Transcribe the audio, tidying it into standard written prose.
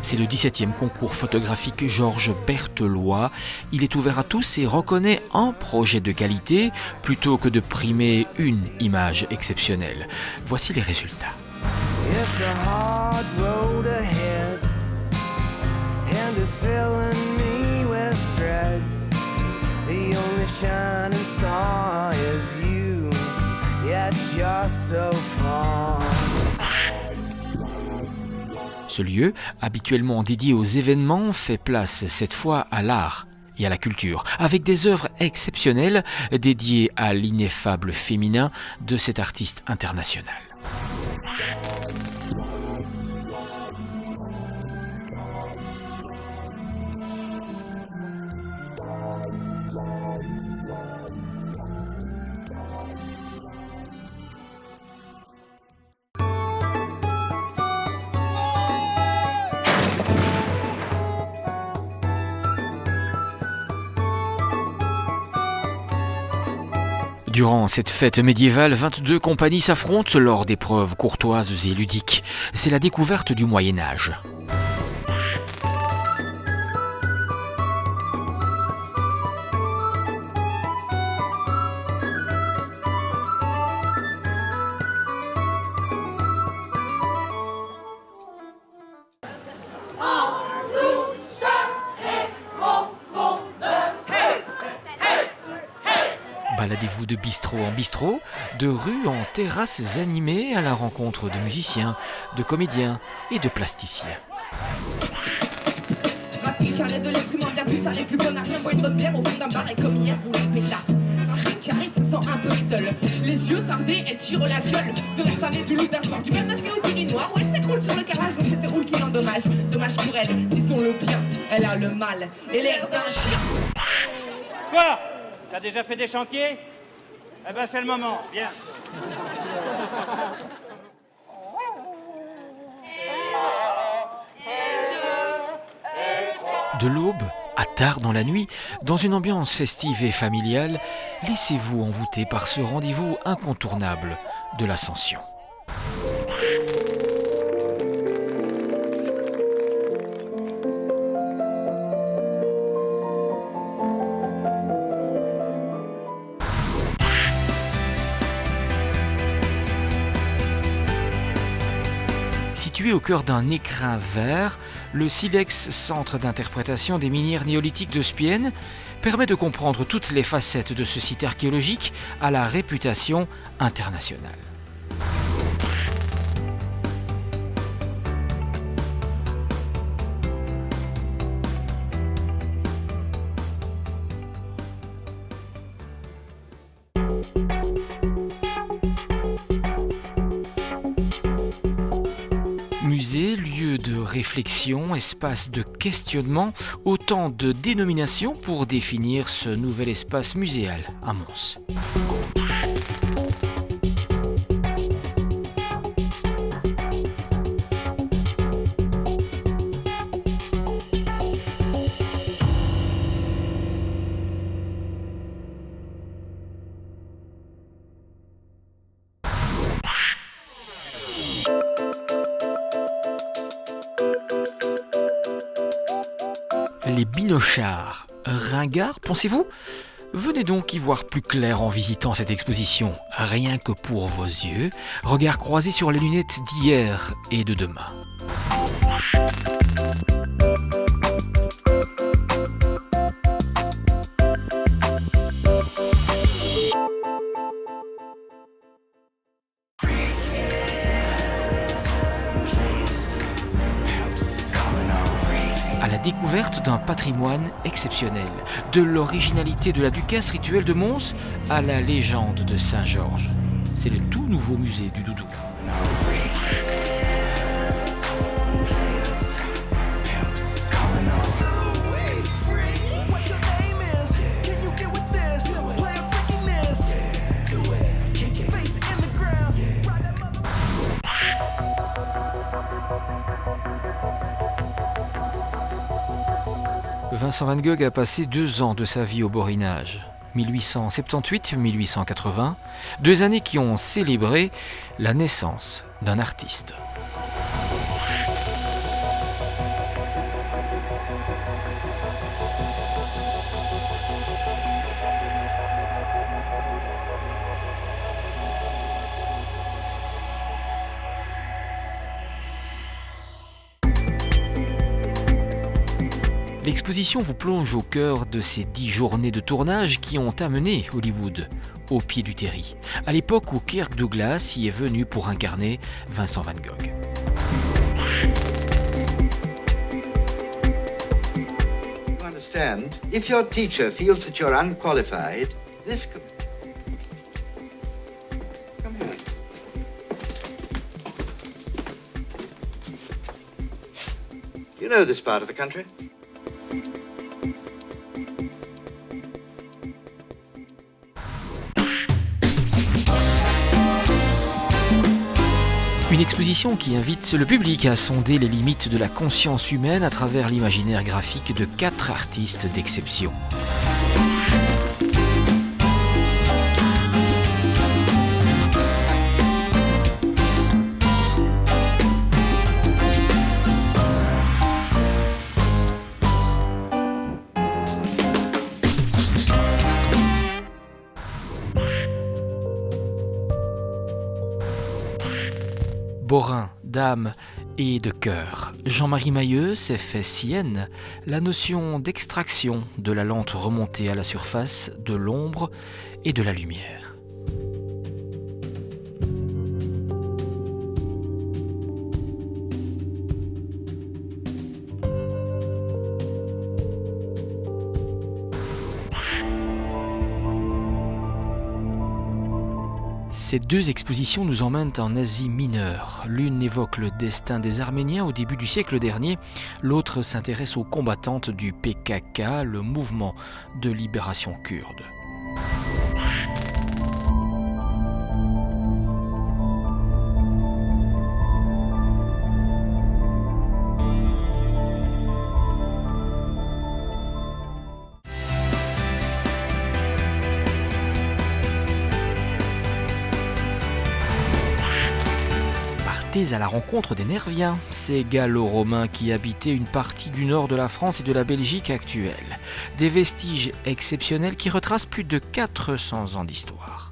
C'est le 17e concours photographique Georges Berthelois. Il est ouvert à tous et reconnaît un projet de qualité plutôt que de primer une image exceptionnelle. Voici les résultats. It's a hard road ahead, and it's filling me with dread. The only shining star is you, yet you're so far. Ce lieu, habituellement dédié aux événements, fait place cette fois à l'art et à la culture, avec des œuvres exceptionnelles dédiées à l'ineffable féminin de cet artiste international. Durant cette fête médiévale, 22 compagnies s'affrontent lors d'épreuves courtoises et ludiques. C'est la découverte du Moyen-Âge. Baladez-vous de bistrot en bistrot, de rue en terrasses animées à la rencontre de musiciens, de comédiens et de plasticiens. Racine carrée de l'être humain, bien putain, les plus bonnes à rien, voit une bonne bière au fond d'un bar et comme hier, roule le pétard. Racine carrée se sent un peu seule, les yeux fardés, elle tire la gueule de la femme et du loup d'un sport, du même masqué aux urinoirs où elle s'écroule sur le carrelage dans cette roule qui l'endommage. Dommage pour elle, disons-le bien, elle a le mal et l'air d'un chien. Quoi ? T'as déjà fait des chantiers ? Eh ben c'est le moment, viens. De l'aube à tard dans la nuit, dans une ambiance festive et familiale, laissez-vous envoûter par ce rendez-vous incontournable de l'Ascension. Situé au cœur d'un écrin vert, le Silex, centre d'interprétation des minières néolithiques de Spienne, permet de comprendre toutes les facettes de ce site archéologique à la réputation internationale. Musée, lieu de réflexion, espace de questionnement, autant de dénominations pour définir ce nouvel espace muséal à Mons. Les binochards, ringards, pensez-vous ? Venez donc y voir plus clair en visitant cette exposition, rien que pour vos yeux, regard croisé sur les lunettes d'hier et de demain. À la découverte d'un patrimoine exceptionnel, de l'originalité de la Ducasse rituelle de Mons à la légende de Saint-Georges. C'est le tout nouveau musée du doudou. Vincent van Gogh a passé 2 ans de sa vie au Borinage, 1878-1880, 2 années qui ont célébré la naissance d'un artiste. L'exposition vous plonge au cœur de ces 10 journées de tournage qui ont amené Hollywood au pied du terri, à l'époque où Kirk Douglas y est venu pour incarner Vincent van Gogh. You understand? If your teacher feels that you're unqualified, this could... Come here. You know this part of the country? Une exposition qui invite le public à sonder les limites de la conscience humaine à travers l'imaginaire graphique de 4 artistes d'exception. Borin, d'âme et de cœur, Jean-Marie Mahieu s'est fait sienne la notion d'extraction de la lente remontée à la surface de l'ombre et de la lumière. Ces 2 expositions nous emmènent en Asie mineure. L'une évoque le destin des Arméniens au début du siècle dernier, l'autre s'intéresse aux combattantes du PKK, le mouvement de libération kurde. À la rencontre des Nerviens, ces Gallo-Romains qui habitaient une partie du nord de la France et de la Belgique actuelle. Des vestiges exceptionnels qui retracent plus de 400 ans d'histoire.